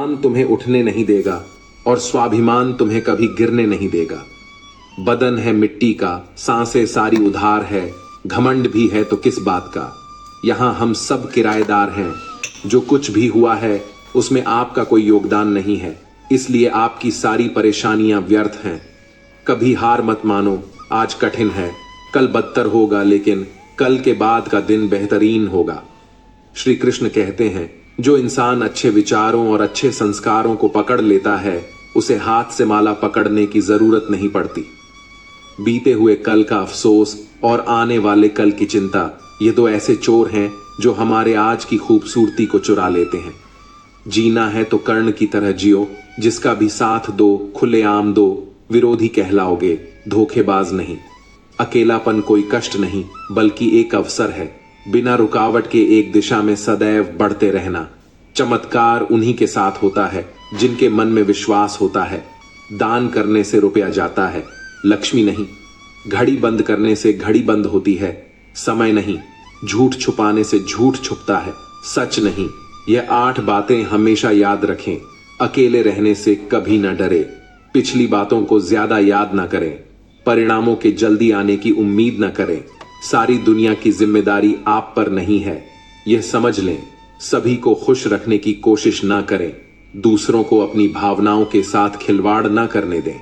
भगवान तुम्हें उठने नहीं देगा और स्वाभिमान तुम्हें कभी गिरने नहीं देगा। बदन है मिट्टी का, सांसें सारी उधार है, घमंड भी है तो किस बात का। यहां हम सब किराएदार हैं, जो कुछ भी हुआ है उसमें आपका कोई योगदान नहीं है, इसलिए आपकी सारी परेशानियां व्यर्थ हैं। कभी हार मत मानो, आज कठिन है, कल बदतर होगा, लेकिन कल के बाद का दिन बेहतरीन होगा। श्री कृष्ण कहते हैं, जो इंसान अच्छे विचारों और अच्छे संस्कारों को पकड़ लेता है उसे हाथ से माला पकड़ने की जरूरत नहीं पड़ती। बीते हुए कल का अफसोस और आने वाले कल की चिंता, ये दो ऐसे चोर हैं जो हमारे आज की खूबसूरती को चुरा लेते हैं। जीना है तो कर्ण की तरह जियो, जिसका भी साथ दो खुलेआम दो, विरोधी कहलाओगे धोखेबाज नहीं। अकेलापन कोई कष्ट नहीं बल्कि एक अवसर है, बिना रुकावट के एक दिशा में सदैव बढ़ते रहना। चमत्कार उन्हीं के साथ होता है जिनके मन में विश्वास होता है। दान करने से रुपया जाता है, लक्ष्मी नहीं। घड़ी बंद करने से घड़ी बंद होती है, समय नहीं। झूठ छुपाने से झूठ छुपता है, सच नहीं। यह 8 बातें हमेशा याद रखें। अकेले रहने से कभी न डरे, पिछली बातों को ज्यादा याद न करें, परिणामों के जल्दी आने की उम्मीद न करें। सारी दुनिया की जिम्मेदारी आप पर नहीं है, यह समझ लें। सभी को खुश रखने की कोशिश ना करें, दूसरों को अपनी भावनाओं के साथ खिलवाड़ ना करने दें।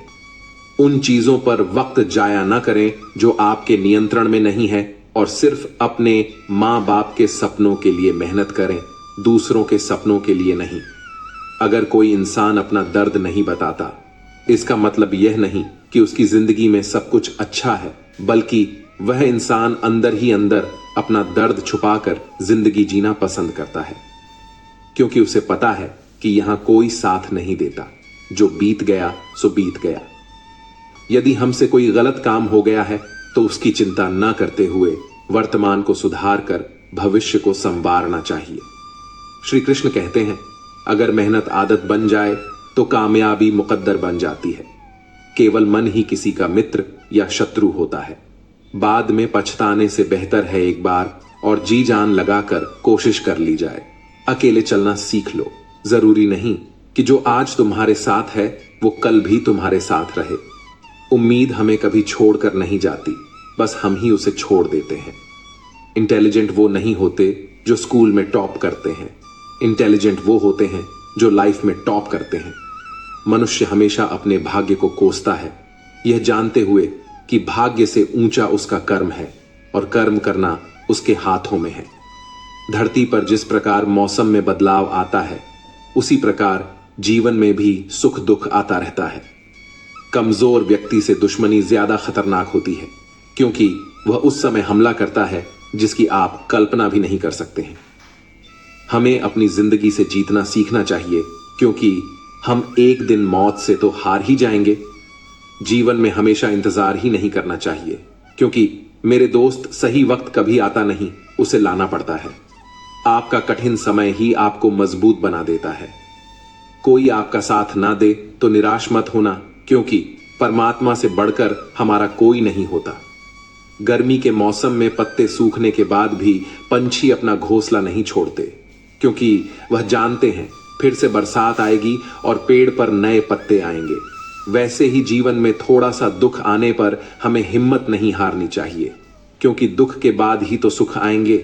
उन चीजों पर वक्त जाया ना करें जो आपके नियंत्रण में नहीं है, और सिर्फ अपने माँ बाप के सपनों के लिए मेहनत करें, दूसरों के सपनों के लिए नहीं। अगर कोई इंसान अपना दर्द नहीं बताता, इसका मतलब यह नहीं कि उसकी जिंदगी में सब कुछ अच्छा है, बल्कि वह इंसान अंदर ही अंदर अपना दर्द छुपाकर जिंदगी जीना पसंद करता है, क्योंकि उसे पता है कि यहां कोई साथ नहीं देता। जो बीत गया सो बीत गया। यदि हमसे कोई गलत काम हो गया है तो उसकी चिंता न करते हुए वर्तमान को सुधार कर भविष्य को संवारना चाहिए। श्री कृष्ण कहते हैं, अगर मेहनत आदत बन जाए तो कामयाबी मुकद्दर बन जाती है। केवल मन ही किसी का मित्र या शत्रु होता है। बाद में पछताने से बेहतर है एक बार और जी जान लगाकर कोशिश कर ली जाए। अकेले चलना सीख लो। जरूरी नहीं कि जो आज तुम्हारे साथ है वो कल भी तुम्हारे साथ रहे। उम्मीद हमें कभी छोड़कर नहीं जाती, बस हम ही उसे छोड़ देते हैं। इंटेलिजेंट वो नहीं होते जो स्कूल में टॉप करते हैं, इंटेलिजेंट वो होते हैं जो लाइफ में टॉप करते हैं। मनुष्य हमेशा अपने भाग्य को कोसता है, यह जानते हुए कि भाग्य से ऊंचा उसका कर्म है और कर्म करना उसके हाथों में है। धरती पर जिस प्रकार मौसम में बदलाव आता है, उसी प्रकार जीवन में भी सुख दुख आता रहता है। कमजोर व्यक्ति से दुश्मनी ज्यादा खतरनाक होती है, क्योंकि वह उस समय हमला करता है जिसकी आप कल्पना भी नहीं कर सकते हैं। हमें अपनी जिंदगी से जीतना सीखना चाहिए, क्योंकि हम एक दिन मौत से तो हार ही जाएंगे। जीवन में हमेशा इंतजार ही नहीं करना चाहिए, क्योंकि मेरे दोस्त सही वक्त कभी आता नहीं, उसे लाना पड़ता है। आपका कठिन समय ही आपको मजबूत बना देता है। कोई आपका साथ ना दे तो निराश मत होना, क्योंकि परमात्मा से बढ़कर हमारा कोई नहीं होता। गर्मी के मौसम में पत्ते सूखने के बाद भी पंछी अपना घोंसला नहीं छोड़ते, क्योंकि वह जानते हैं फिर से बरसात आएगी और पेड़ पर नए पत्ते आएंगे। वैसे ही जीवन में थोड़ा सा दुख आने पर हमें हिम्मत नहीं हारनी चाहिए, क्योंकि दुख के बाद ही तो सुख आएंगे।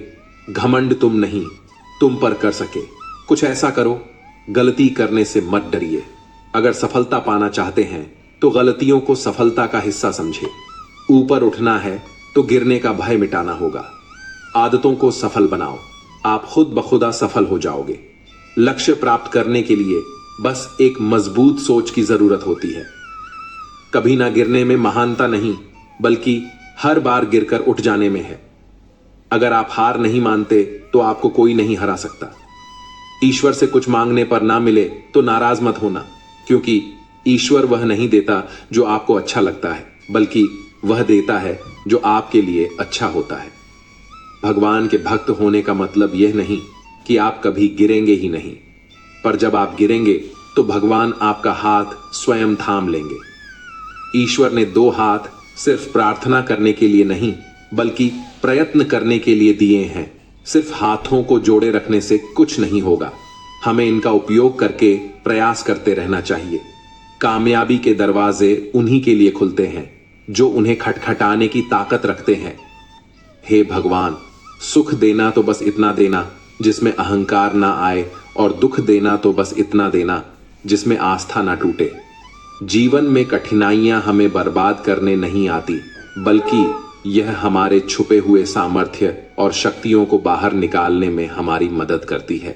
घमंड तुम नहीं, तुम पर कर सके कुछ ऐसा करो। गलती करने से मत डरिए। अगर सफलता पाना चाहते हैं तो गलतियों को सफलता का हिस्सा समझे। ऊपर उठना है तो गिरने का भय मिटाना होगा। आदतों को सफल बनाओ, आप खुद बखुदा सफल हो जाओगे। लक्ष्य प्राप्त करने के लिए बस एक मजबूत सोच की जरूरत होती है। कभी ना गिरने में महानता नहीं, बल्कि हर बार गिरकर उठ जाने में है। अगर आप हार नहीं मानते तो आपको कोई नहीं हरा सकता। ईश्वर से कुछ मांगने पर ना मिले तो नाराज मत होना, क्योंकि ईश्वर वह नहीं देता जो आपको अच्छा लगता है, बल्कि वह देता है जो आपके लिए अच्छा होता है। भगवान के भक्त होने का मतलब यह नहीं कि आप कभी गिरेंगे ही नहीं, पर जब आप गिरेंगे तो भगवान आपका हाथ स्वयं थाम लेंगे। ईश्वर ने 2 हाथ सिर्फ प्रार्थना करने के लिए नहीं, बल्कि प्रयत्न करने के लिए दिए हैं। सिर्फ हाथों को जोड़े रखने से कुछ नहीं होगा। हमें इनका उपयोग करके प्रयास करते रहना चाहिए। कामयाबी के दरवाजे उन्हीं के लिए खुलते हैं जो उन्हें खटखटाने की ताकत रखते हैं। हे भगवान, सुख देना तो बस इतना देना जिसमें अहंकार ना आए, और दुख देना तो बस इतना देना जिसमें आस्था ना टूटे। जीवन में कठिनाइयां हमें बर्बाद करने नहीं आती, बल्कि यह हमारे छुपे हुए सामर्थ्य और शक्तियों को बाहर निकालने में हमारी मदद करती है।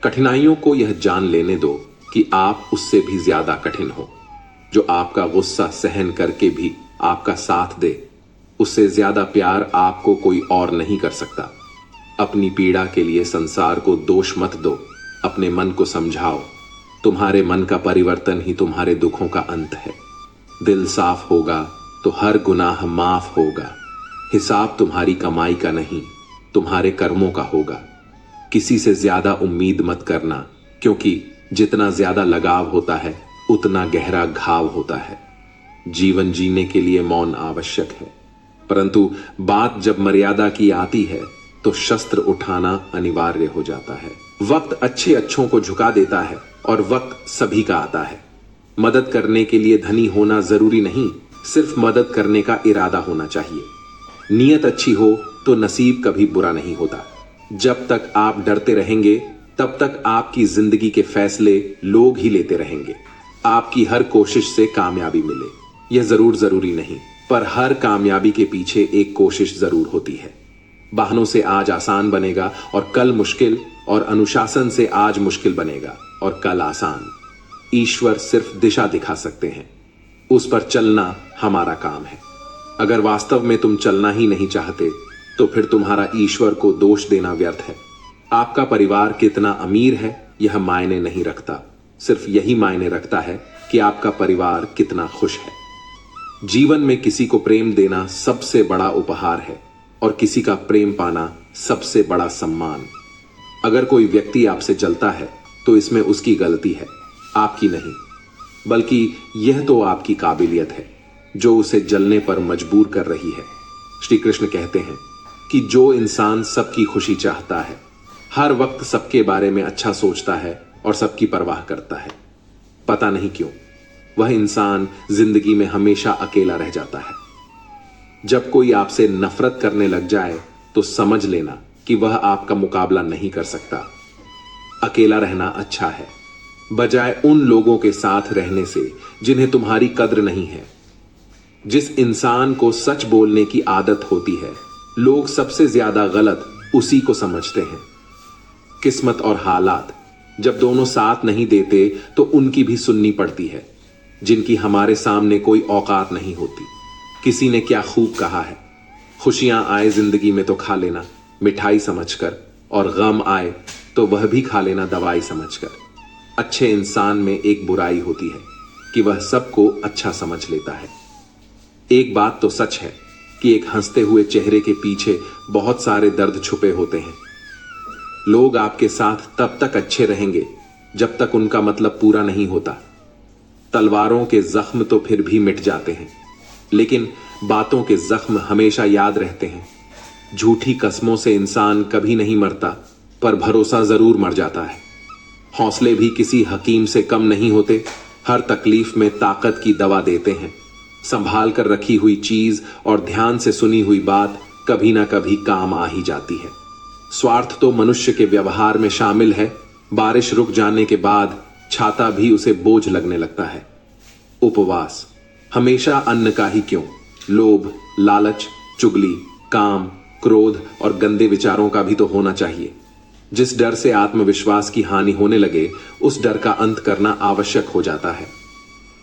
कठिनाइयों को यह जान लेने दो कि आप उससे भी ज्यादा कठिन हो। जो आपका गुस्सा सहन करके भी आपका साथ दे, उससे ज्यादा प्यार आपको कोई और नहीं कर सकता। अपनी पीड़ा के लिए संसार को दोष मत दो, अपने मन को समझाओ। तुम्हारे मन का परिवर्तन ही तुम्हारे दुखों का अंत है। दिल साफ होगा तो हर गुनाह माफ होगा। हिसाब तुम्हारी कमाई का नहीं, तुम्हारे कर्मों का होगा। किसी से ज्यादा उम्मीद मत करना, क्योंकि जितना ज्यादा लगाव होता है उतना गहरा घाव होता है। जीवन जीने के लिए मौन आवश्यक है, परंतु बात जब मर्यादा की आती है तो शस्त्र उठाना अनिवार्य हो जाता है। वक्त अच्छे अच्छों को झुका देता है और वक्त सभी का आता है। मदद करने के लिए धनी होना जरूरी नहीं, सिर्फ मदद करने का इरादा होना चाहिए। नियत अच्छी हो तो नसीब कभी बुरा नहीं होता। जब तक आप डरते रहेंगे तब तक आपकी जिंदगी के फैसले लोग ही लेते रहेंगे। आपकी हर कोशिश से कामयाबी मिले यह जरूरी नहीं, पर हर कामयाबी के पीछे एक कोशिश जरूर होती है। बहानों से आज आसान बनेगा और कल मुश्किल, और अनुशासन से आज मुश्किल बनेगा और कल आसान। ईश्वर सिर्फ दिशा दिखा सकते हैं, उस पर चलना हमारा काम है। अगर वास्तव में तुम चलना ही नहीं चाहते तो फिर तुम्हारा ईश्वर को दोष देना व्यर्थ है। आपका परिवार कितना अमीर है यह मायने नहीं रखता, सिर्फ यही मायने रखता है कि आपका परिवार कितना खुश है। जीवन में किसी को प्रेम देना सबसे बड़ा उपहार है और किसी का प्रेम पाना सबसे बड़ा सम्मान। अगर कोई व्यक्ति आपसे जलता है तो इसमें उसकी गलती है, आपकी नहीं, बल्कि यह तो आपकी काबिलियत है जो उसे जलने पर मजबूर कर रही है। श्री कृष्ण कहते हैं कि जो इंसान सबकी खुशी चाहता है, हर वक्त सबके बारे में अच्छा सोचता है और सबकी परवाह करता है, पता नहीं क्यों वह इंसान जिंदगी में हमेशा अकेला रह जाता है। जब कोई आपसे नफरत करने लग जाए तो समझ लेना कि वह आपका मुकाबला नहीं कर सकता। अकेला रहना अच्छा है, बजाय उन लोगों के साथ रहने से जिन्हें तुम्हारी कद्र नहीं है। जिस इंसान को सच बोलने की आदत होती है, लोग सबसे ज्यादा गलत उसी को समझते हैं। किस्मत और हालात जब दोनों साथ नहीं देते तो उनकी भी सुननी पड़ती है, जिनकी हमारे सामने कोई औकात नहीं होती। किसी ने क्या खूब कहा है, खुशियां आए जिंदगी में तो खा लेना मिठाई समझकर, और गम आए तो वह भी खा लेना दवाई समझकर। अच्छे इंसान में एक बुराई होती है कि वह सबको अच्छा समझ लेता है। एक बात तो सच है कि एक हंसते हुए चेहरे के पीछे बहुत सारे दर्द छुपे होते हैं। लोग आपके साथ तब तक अच्छे रहेंगे जब तक उनका मतलब पूरा नहीं होता। तलवारों के जख्म तो फिर भी मिट जाते हैं, लेकिन बातों के जख्म हमेशा याद रहते हैं। झूठी कस्मों से इंसान कभी नहीं मरता, पर भरोसा जरूर मर जाता है। हौसले भी किसी हकीम से कम नहीं होते, हर तकलीफ में ताकत की दवा देते हैं। संभाल कर रखी हुई चीज और ध्यान से सुनी हुई बात कभी ना कभी काम आ ही जाती है। स्वार्थ तो मनुष्य के व्यवहार में शामिल है। बारिश रुक जाने के बाद छाता भी उसे बोझ लगने लगता है। उपवास हमेशा अन्न का ही क्यों, लोभ, लालच, चुगली, काम, क्रोध और गंदे विचारों का भी तो होना चाहिए। जिस डर से आत्मविश्वास की हानि होने लगे, उस डर का अंत करना आवश्यक हो जाता है।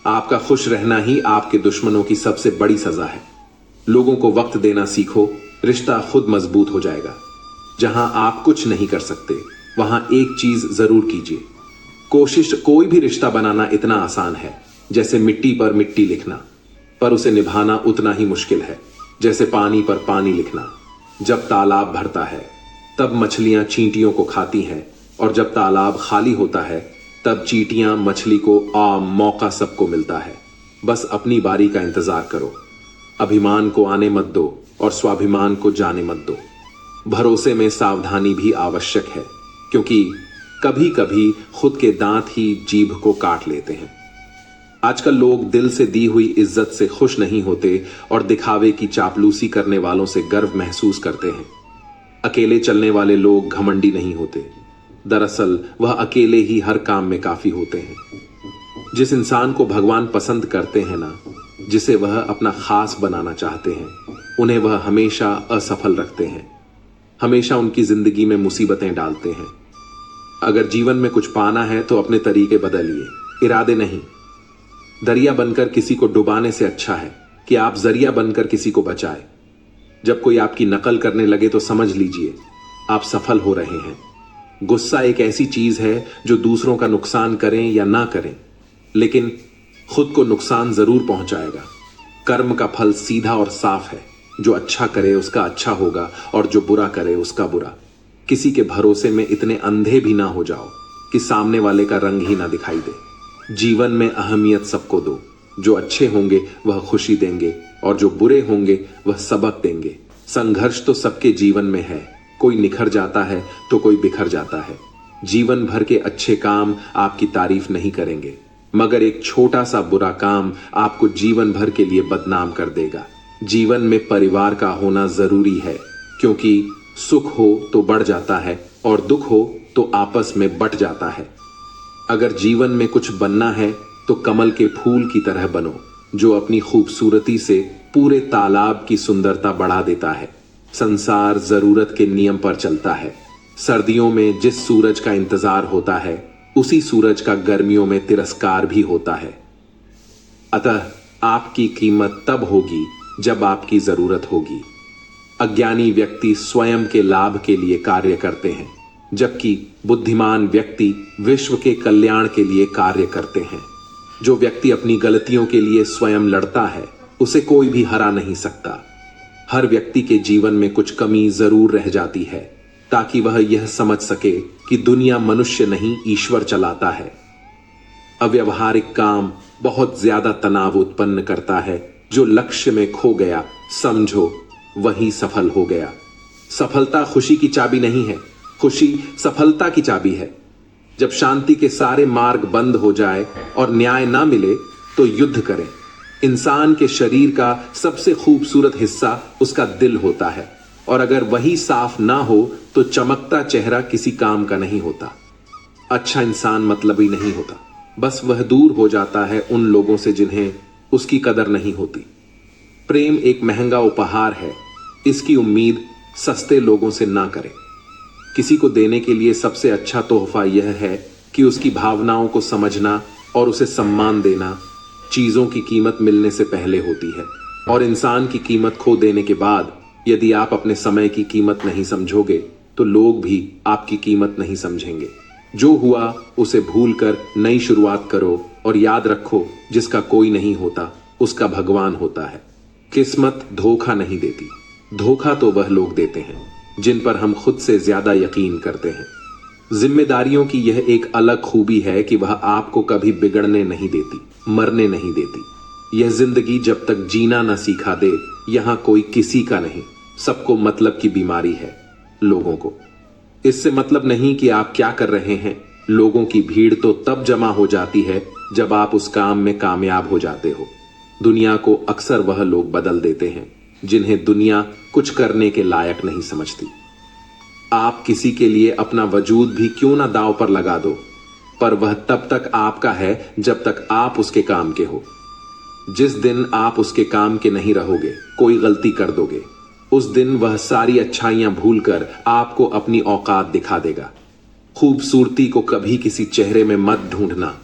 आपका खुश रहना ही आपके दुश्मनों की सबसे बड़ी सजा है। लोगों को वक्त देना सीखो, रिश्ता खुद मजबूत हो जाएगा। जहां आप कुछ नहीं कर सकते, वहां एक चीज जरूर कीजिए। कोशिश कोई भी रिश्ता बनाना इतना आसान है जैसे मिट्टी पर मिट्टी लिखना, पर उसे निभाना उतना ही मुश्किल है जैसे पानी पर पानी लिखना। जब तालाब भरता है तब मछलियां चींटियों को खाती हैं, और जब तालाब खाली होता है तब चींटियां मछली को मौका सबको मिलता है। बस अपनी बारी का इंतजार करो। अभिमान को आने मत दो और स्वाभिमान को जाने मत दो। भरोसे में सावधानी भी आवश्यक है, क्योंकि कभी कभी खुद के दांत ही जीभ को काट लेते हैं। आजकल लोग दिल से दी हुई इज्जत से खुश नहीं होते और दिखावे की चापलूसी करने वालों से गर्व महसूस करते हैं। अकेले चलने वाले लोग घमंडी नहीं होते, दरअसल वह अकेले ही हर काम में काफी होते हैं। जिस इंसान को भगवान पसंद करते हैं ना, जिसे वह अपना खास बनाना चाहते हैं, उन्हें वह हमेशा असफल रखते हैं, हमेशा उनकी जिंदगी में मुसीबतें डालते हैं। अगर जीवन में कुछ पाना है तो अपने तरीके बदलिए, इरादे नहीं। दरिया बनकर किसी को डुबाने से अच्छा है कि आप जरिया बनकर किसी को बचाए। जब कोई आपकी नकल करने लगे तो समझ लीजिए आप सफल हो रहे हैं। गुस्सा एक ऐसी चीज है जो दूसरों का नुकसान करें या ना करें, लेकिन खुद को नुकसान जरूर पहुंचाएगा। कर्म का फल सीधा और साफ है, जो अच्छा करे उसका अच्छा होगा और जो बुरा करे उसका बुरा। किसी के भरोसे में इतने अंधे भी ना हो जाओ कि सामने वाले का रंग ही ना दिखाई दे। जीवन में अहमियत सबको दो, जो अच्छे होंगे वह खुशी देंगे और जो बुरे होंगे वह सबक देंगे। संघर्ष तो सबके जीवन में है, कोई निखर जाता है तो कोई बिखर जाता है। जीवन भर के अच्छे काम आपकी तारीफ नहीं करेंगे, मगर एक छोटा सा बुरा काम आपको जीवन भर के लिए बदनाम कर देगा। जीवन में परिवार का होना जरूरी है, क्योंकि सुख हो तो बढ़ जाता है और दुख हो तो आपस में बट जाता है। अगर जीवन में कुछ बनना है तो कमल के फूल की तरह बनो, जो अपनी खूबसूरती से पूरे तालाब की सुंदरता बढ़ा देता है। संसार जरूरत के नियम पर चलता है। सर्दियों में जिस सूरज का इंतजार होता है, उसी सूरज का गर्मियों में तिरस्कार भी होता है। अतः आपकी कीमत तब होगी जब आपकी जरूरत होगी। अज्ञानी व्यक्ति स्वयं के लाभ के लिए कार्य करते हैं, जबकि बुद्धिमान व्यक्ति विश्व के कल्याण के लिए कार्य करते हैं। जो व्यक्ति अपनी गलतियों के लिए स्वयं लड़ता है, उसे कोई भी हरा नहीं सकता। हर व्यक्ति के जीवन में कुछ कमी जरूर रह जाती है, ताकि वह यह समझ सके कि दुनिया मनुष्य नहीं ईश्वर चलाता है। अव्यवहारिक काम बहुत ज्यादा तनाव उत्पन्न करता है। जो लक्ष्य में खो गया, समझो वही सफल हो गया। सफलता खुशी की चाबी नहीं है, खुशी सफलता की चाबी है। जब शांति के सारे मार्ग बंद हो जाए और न्याय ना मिले तो युद्ध करें। इंसान के शरीर का सबसे खूबसूरत हिस्सा उसका दिल होता है, और अगर वही साफ ना हो तो चमकता चेहरा किसी काम का नहीं होता। अच्छा इंसान मतलबी नहीं होता, बस वह दूर हो जाता है उन लोगों से जिन्हें उसकी कदर नहीं होती। प्रेम एक महंगा उपहार है, इसकी उम्मीद सस्ते लोगों से ना करें। किसी को देने के लिए सबसे अच्छा तोहफा यह है कि उसकी भावनाओं को समझना और उसे सम्मान देना चीजों की कीमत मिलने से पहले होती है। और इंसान की कीमत खो देने के बाद यदि आप अपने समय की कीमत नहीं समझोगे तो लोग भी आपकी कीमत नहीं समझेंगे। जो हुआ उसे भूलकर नई शुरुआत करो और याद रखो, जिसका कोई नहीं होता उसका भगवान होता है। किस्मत धोखा नहीं देती, धोखा तो वह लोग देते हैं जिन पर हम खुद से ज्यादा यकीन करते हैं। जिम्मेदारियों की यह एक अलग खूबी है कि वह आपको कभी बिगड़ने नहीं देती, मरने नहीं देती। यह जिंदगी जब तक जीना न सिखा दे, यहां कोई किसी का नहीं। सबको मतलब की बीमारी है, लोगों को। इससे मतलब नहीं कि आप क्या कर रहे हैं। लोगों की भीड़ तो तब जमा हो जाती है जब आप उस काम में कामयाब हो जाते हो। दुनिया को अक्सर वह लोग बदल देते हैं जिन्हें दुनिया कुछ करने के लायक नहीं समझती। आप किसी के लिए अपना वजूद भी क्यों ना दांव पर लगा दो, पर वह तब तक आपका है जब तक आप उसके काम के हो। जिस दिन आप उसके काम के नहीं रहोगे, कोई गलती कर दोगे, उस दिन वह सारी अच्छाइयां भूलकर आपको अपनी औकात दिखा देगा। खूबसूरती को कभी किसी चेहरे में मत ढूंढना,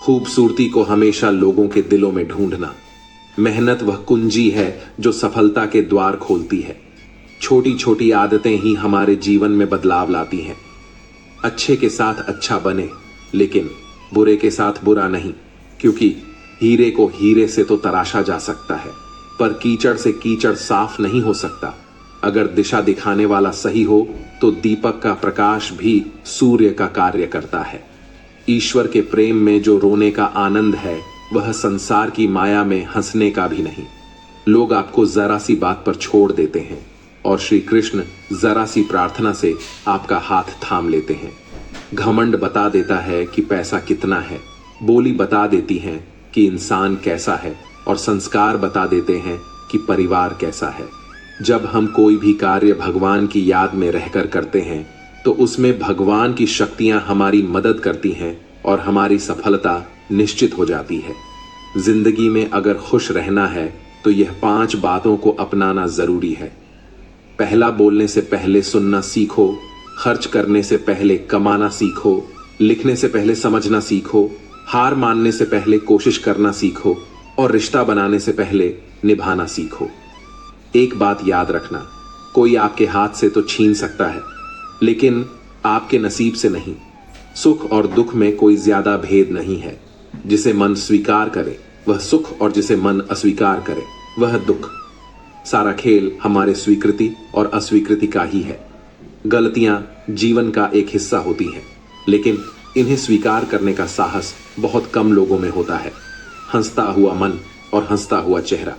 खूबसूरती को हमेशा लोगों के दिलों में ढूंढना। मेहनत वह कुंजी है जो सफलता के द्वार खोलती है। छोटी छोटी आदतें ही हमारे जीवन में बदलाव लाती हैं। अच्छे के साथ अच्छा बने, लेकिन बुरे के साथ बुरा नहीं, क्योंकि हीरे को हीरे से तो तराशा जा सकता है, पर कीचड़ से कीचड़ साफ नहीं हो सकता। अगर दिशा दिखाने वाला सही हो तो दीपक का प्रकाश भी सूर्य का कार्य करता है। ईश्वर के प्रेम में जो रोने का आनंद है, वह संसार की माया में हंसने का भी नहीं। लोग आपको जरा सी बात पर छोड़ देते हैं और श्री कृष्ण जरा सी प्रार्थना से आपका हाथ थाम लेते हैं। घमंड बता देता है कि पैसा कितना है, बोली बता देती हैं कि इंसान कैसा है, और संस्कार बता देते हैं कि परिवार कैसा है। जब हम कोई भी कार्य भगवान की याद में रहकर करते हैं तो उसमें भगवान की शक्तियां हमारी मदद करती हैं और हमारी सफलता निश्चित हो जाती है। जिंदगी में अगर खुश रहना है तो यह 5 बातों को अपनाना जरूरी है। पहला, बोलने से पहले सुनना सीखो, खर्च करने से पहले कमाना सीखो, लिखने से पहले समझना सीखो, हार मानने से पहले कोशिश करना सीखो, और रिश्ता बनाने से पहले निभाना सीखो। एक बात याद रखना, कोई आपके हाथ से तो छीन सकता है लेकिन आपके नसीब से नहीं। सुख और दुख में कोई ज्यादा भेद नहीं है। जिसे मन स्वीकार करे वह सुख, और जिसे मन अस्वीकार करे वह दुख। सारा खेल हमारे स्वीकृति और अस्वीकृति का ही है। गलतियां जीवन का एक हिस्सा होती हैं, लेकिन इन्हें स्वीकार करने का साहस बहुत कम लोगों में होता है। हंसता हुआ मन और हंसता हुआ चेहरा,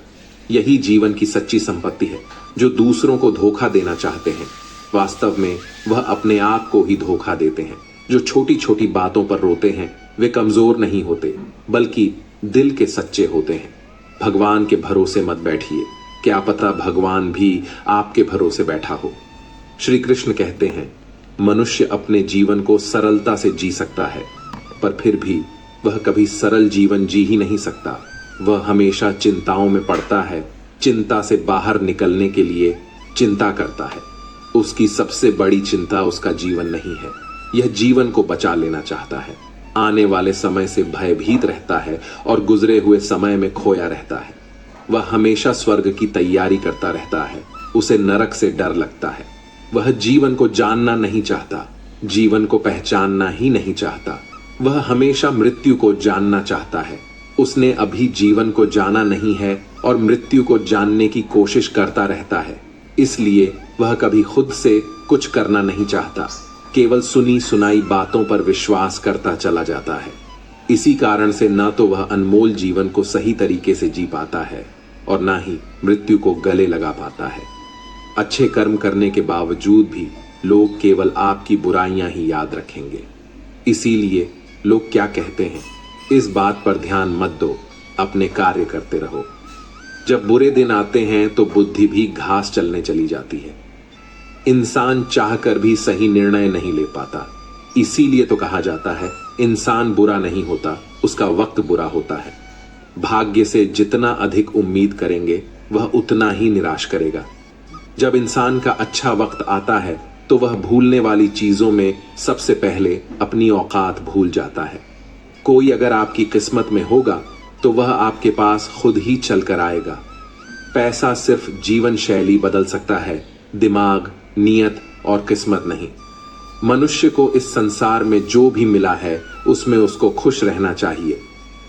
यही जीवन की सच्ची संपत्ति है। जो दूसरों को धोखा देना चाहते हैं वास्तव में वह अपने आप को ही धोखा देते हैं। जो छोटी छोटी बातों पर रोते हैं वे कमजोर नहीं होते बल्कि दिल के सच्चे होते हैं। भगवान के भरोसे मत बैठिए, क्या पता भगवान भी आपके भरोसे बैठा हो। श्री कृष्ण कहते हैं, मनुष्य अपने जीवन को सरलता से जी सकता है पर फिर भी वह कभी सरल जीवन जी ही नहीं सकता। वह हमेशा चिंताओं में पड़ता है, चिंता से बाहर निकलने के लिए चिंता करता है। उसकी सबसे बड़ी चिंता उसका जीवन नहीं है, यह जीवन को बचा लेना चाहता है। आने वाले समय से भयभीत रहता है और गुजरे हुए समय में खोया रहता है। वह हमेशा स्वर्ग की तैयारी करता रहता है, उसे नरक से डर लगता है। वह जीवन को जानना नहीं चाहता, जीवन को पहचानना ही नहीं चाहता। वह हमेशा मृत्यु को जानना चाहता है। उसने अभी जीवन को जाना नहीं है और मृत्यु को जानने की कोशिश करता रहता है। इसलिए वह कभी खुद से कुछ करना नहीं चाहता, केवल सुनी सुनाई बातों पर विश्वास करता चला जाता है। इसी कारण से न तो वह अनमोल जीवन को सही तरीके से जी पाता है और ना ही मृत्यु को गले लगा पाता है। अच्छे कर्म करने के बावजूद भी लोग केवल आपकी बुराइयां ही याद रखेंगे। इसीलिए लोग क्या कहते हैं, इस बात पर ध्यान मत दो, अपने कार्य करते रहो। जब बुरे दिन आते हैं तो बुद्धि भी घास चलने चली जाती है। इंसान चाहकर भी सही निर्णय नहीं ले पाता। इसीलिए तो कहा जाता है, इंसान बुरा नहीं होता, उसका वक्त बुरा होता है। भाग्य से जितना अधिक उम्मीद करेंगे वह उतना ही निराश करेगा। जब इंसान का अच्छा वक्त आता है तो वह भूलने वाली चीजों में सबसे पहले अपनी औकात भूल जाता है। कोई अगर आपकी किस्मत में होगा तो वह आपके पास खुद ही चल कर आएगा। पैसा सिर्फ जीवन शैली बदल सकता है, दिमाग, नियत और किस्मत नहीं। मनुष्य को इस संसार में जो भी मिला है उसमें उसको खुश रहना चाहिए।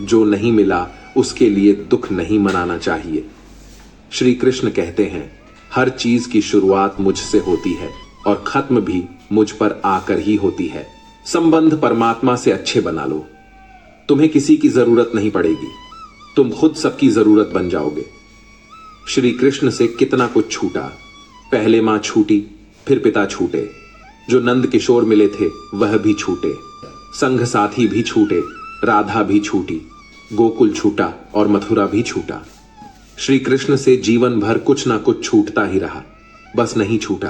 जो नहीं मिला उसके लिए दुख नहीं मनाना चाहिए। श्री कृष्ण कहते हैं, हर चीज की शुरुआत मुझसे होती है और खत्म भी मुझ पर आकर ही होती है। संबंध परमात्मा से अच्छे बना लो, तुम्हें किसी की जरूरत नहीं पड़ेगी, तुम खुद सबकी जरूरत बन जाओगे। श्री कृष्ण से कितना कुछ छूटा, पहले मां छूटी, फिर पिता छूटे, जो नंद किशोर मिले थे वह भी छूटे, संघ साथी भी छूटे, राधा भी छूटी, गोकुल छूटा और मथुरा भी छूटा। श्री कृष्ण से जीवन भर कुछ ना कुछ छूटता ही रहा, बस नहीं छूटा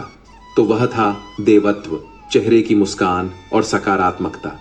तो वह था देवत्व, चेहरे की मुस्कान और सकारात्मकता।